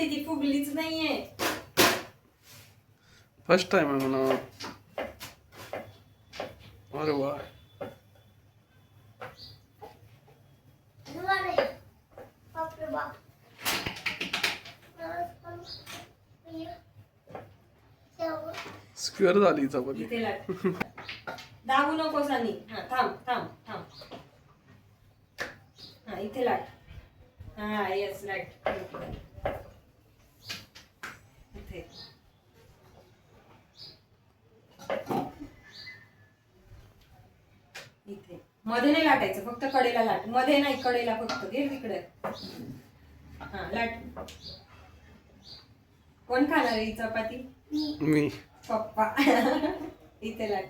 चपाती ती फुगलीच नाहीये. First time आहे म्हणा. अरे वा. स्क्वेअर झाली चपाती. इथे लाट. दाबू नकोस आणि हा थांब थांब थांब. हा इथे लाट. हा येस राईट. इथे इथे मध्ये नाही लाटायचं, फक्त कडेला लाट. मध्ये नाही, कडेला फक्त. घे तिकडे. हा लाट. कोण खाणार आहे ही चपाती? मी. पप्पा. इथे लाट.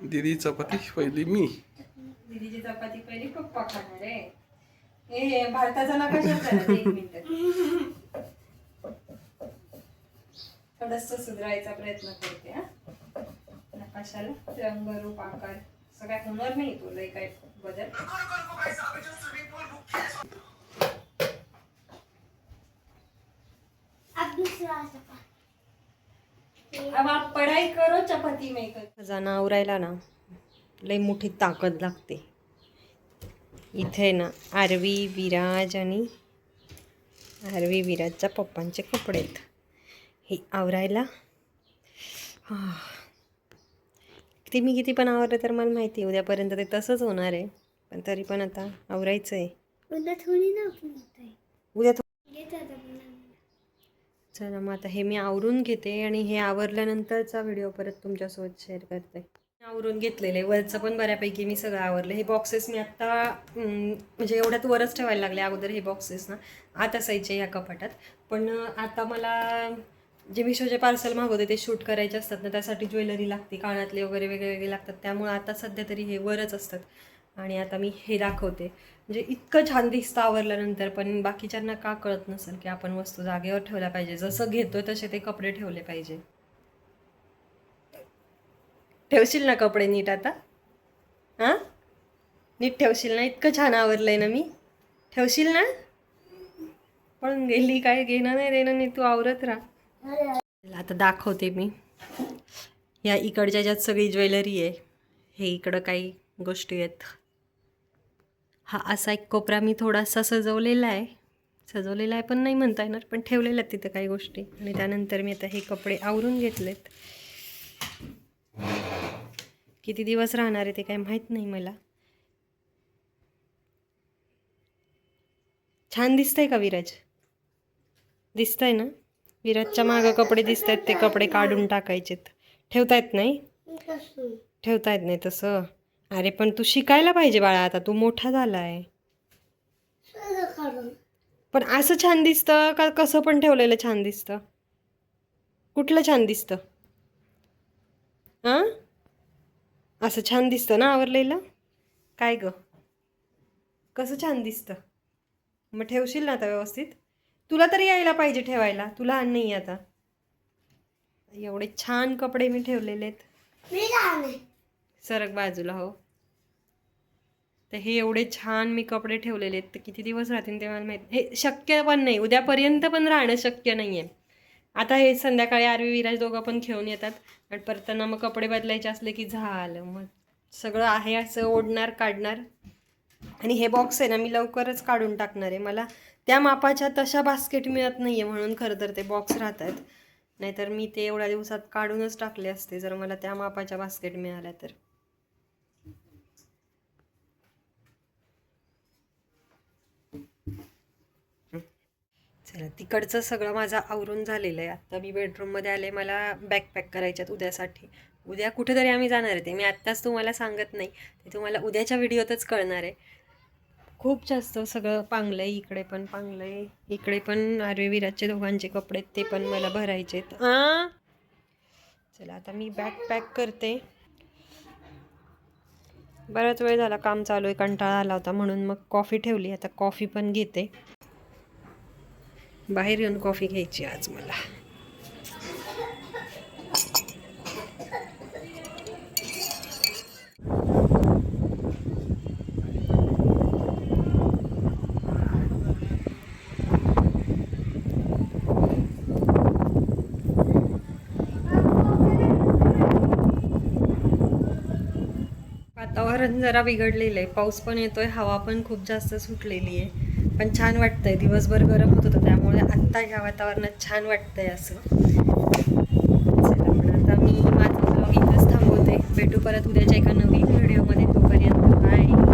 दीदी चपाती पहिली मी. दीदीची चपाती पहिली पप्पा खाणार आहे. हे भारताचा नकाशाच आहे ना. एक मिनिट थोडस सुधारायचा प्रयत्न करते. हा नकाशाला रंगरूप आकार सगळ्या होणार नाही तुला काय बदल. अब आप पढ़ाई करो, चपाती में कर. जाना आवरायला ना लई मोठी ताकद लागते. इथे ना आरवी, विराज आणि आरवी विराजच्या पप्पांचे कपडे आहेत हे आवरायला. ते मी किती पण आवरलं तर मला माहिती आहे उद्यापर्यंत ते तसंच होणार आहे, पण तरी पण आता आवरायचं आहे. उद्या चला मग आता हे मी आवरून घेते आणि हे आवरल्यानंतरचा व्हिडिओ परत तुमच्यासोबत शेअर करते. आवरून घेतलेलं आहे. वरचं पण बऱ्यापैकी मी सगळं आवरलं. हे बॉक्सेस मी आत्ता म्हणजे एवढ्यात वरच ठेवायला लागले. अगोदर हे बॉक्सेस ना आत असायचे ह्या कपाटात, पण आता मला जे मिशोचे पार्सल मागवते ते शूट करायचे असतात ना, त्यासाठी ज्वेलरी लागते, कानातले वगैरे वेगळे वेगळे लागतात. त्यामुळे आता सध्या तरी हे वरच असतात. आणि आता मी हे दाखवते. म्हणजे इतकं छान दिसतं आवरल्यानंतर, पण बाकीच्यांना का कळत नसेल की आपण वस्तू जागेवर ठेवल्या पाहिजे. जसं घेतोय तसे ते कपडे ठेवले पाहिजे. ठेवशील ना कपडे नीट आता? हां नीट ठेवशील ना? इतकं छान आवरलंय ना मी. ठेवशील ना? पण गेली काय, घेणं नाही देणं नाही, तू आवरत राहा. आता दाखवते मी. या इकडच्या ज्यात सगळी ज्वेलरी आहे. हे इकडं काही गोष्टी आहेत. हा असा एक कोपरा मी थोडासा सजवलेला आहे पण नाही म्हणता येणार, पण ठेवलेल्या आहेत तिथे काही गोष्टी. आणि त्यानंतर मी आता हे कपडे आवरून घेतलेत. किती दिवस राहणार आहे ते काही माहीत नाही मला. छान दिसतंय का विराज? दिसतंय ना? विराजच्या मागं कपडे दिसत आहेत, ते कपडे काढून टाकायचेत. ठेवता येत नाही? ठेवता येत नाही तसं? अरे पण तू शिकायला पाहिजे बाळा, आता तू मोठा झाला आहे. पण असं छान दिसतं का कसं पण ठेवलेलं छान दिसतं? कुठलं छान दिसतं? हां असं छान दिसतं ना आवरलेलं? काय ग कसं छान दिसतं? मग ठेवशील ना आता व्यवस्थित? तुला तरी यायला पाहिजे ठेवायला, तू लहान नाही आता. एवढे छान कपडे मी ठेवलेले आहेत. सरक बाजूला. हो तर हे एवढे छान मी कपडे ठेवलेले आहेत, तर किती दिवस राहतील ते मला माहीत. हे शक्य पण नाही, उद्यापर्यंत पण राहणं शक्य नाही आहे. आता हे संध्याकाळी आरवी विराज दोघं पण घेऊन येतात आणि परताना मग कपडे बदलायचे असले की झालं. मग सगळं आहे असं ओढणार काढणार. आणि हे बॉक्स आहे ना मी लवकरच काढून टाकणार आहे. मला त्या मापाच्या तशा बास्केट मिळत नाही आहे, म्हणून खरं तर ते बॉक्स राहतात. नाहीतर मी ते एवढ्या दिवसात काढूनच टाकले असते जर मला त्या मापाच्या बास्केट मिळाल्या तर. चला तिकडचं सगळं माझं आवरून झालेलं आहे. आत्ता मी बेडरूममध्ये आले. मला बॅग पॅक करायच्यात उद्यासाठी. उद्या कुठेतरी आम्ही जाणार आहे. ते मी आत्ताच तुम्हाला सांगत नाही, ते तुम्हाला उद्याच्या व्हिडिओतच कळणार आहे. खूप जास्त सगळं पांगलं आहे. इकडे पण पांगलं आहे, इकडे पण आरवी विराजचे दोघांचे कपडे ते पण मला भरायचे आहेत. चला आता मी बॅग पॅक करते. बराच वेळ झाला काम चालू आहे, कंटाळा आला होता म्हणून मग कॉफी ठेवली. आता कॉफी पण घेते. बाहेर येऊन कॉफी घ्यायची आज मला. वातावरण जरा बिघडलेलं आहे. पाऊस पण येतोय, हवा पण खूप जास्त सुटलेली आहे. पण छान वाटतंय. दिवसभर गरम होत होतं, त्यामुळे आत्ता ह्या वातावरणात छान वाटतंय असं. चला पण आता मी माझं ब्लॉग इथंच थांबवते. भेटू परत उद्याच्या एका नवीन व्हिडिओमध्ये. तोपर्यंत बाय.